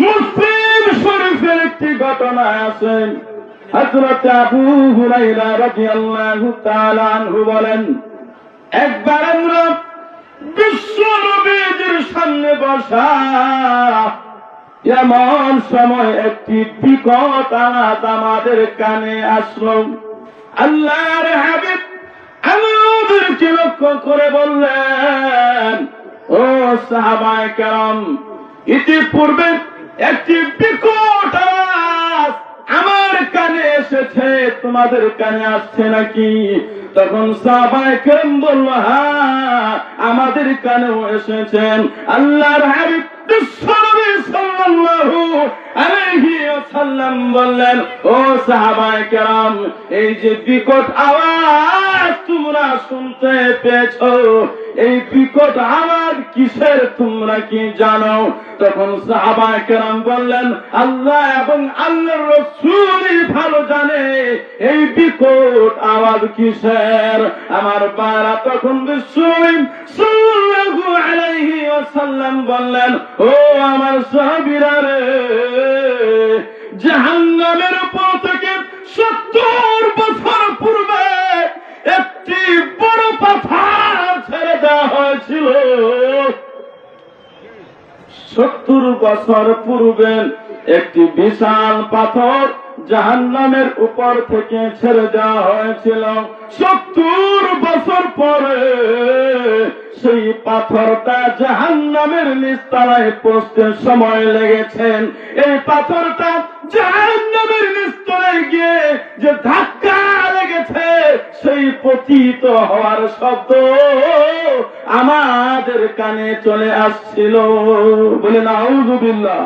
মুসলিম শরীফের একটি ঘটনা আছে। হযরত আবু হুরায়রা রাদিয়াল্লাহু তাআলা আনহু বলেন, একবার আমরা বিশ্ব নবীর সামনে বসা, এমন সময় একটি বিকট আওয়াজ আমাদের কানে আসলো। আল্লাহর হাবিব আমাদেরকে লক্ষ্য করে বললেন, ও সাহাবায়ে কেরাম, ইতিপূর্বে একটি বিকট আওয়াজ আমার কানে এসেছে, তোমাদের কানে আসছে নাকি? তখন সাহাবায়ে কেরাম বলল, হ্যাঁ, আমাদের কানেও এসেছেন। আল্লাহর হাবিব বিশ্বনবী সাল্লাল্লাহু আলাইহি ওয়াসাল্লাম বললেন, ও সাহাবায়ে কেরাম, এই যে বিকট আওয়াজ তোমরা শুনতে পেয়েছো, এই বিকট আওয়াজ কিসের তোমরা কি জানো? তখন সাহাবায়ে কেরাম বললেন, আল্লাহ এবং আল্লাহর রাসূলই ভালো জানে এই বিকট আওয়াজ কিসের। আমার বারা তখন বিশ্বনবী সাল্লাল্লাহু আলাইহি ওয়াসাল্লাম বললেন, ও আমার সাহাবীরা রে, জাহান্নামের উপর থেকে 70 বছর পূর্বে একটি বড় পাথর ছেড়ে দেওয়া হয়েছিল। 70 বছর পূর্বে একটি বিশাল পাথর জাহান্নামের উপর থেকে ছেড়ে দেওয়া হয়েছিল। 70 বছর পরে সেই পাথরটা জাহান্নামের নিচতলায় পৌঁছতে সময় লেগেছে। এই পাথরটা জাহান্নামের নিচতলায় গিয়ে যে ধাক্কা লেগেছে, সেই পতিত হওয়ার শব্দ আমাদের কানে চলে আসছিল। বলে নাউযুবিল্লাহ।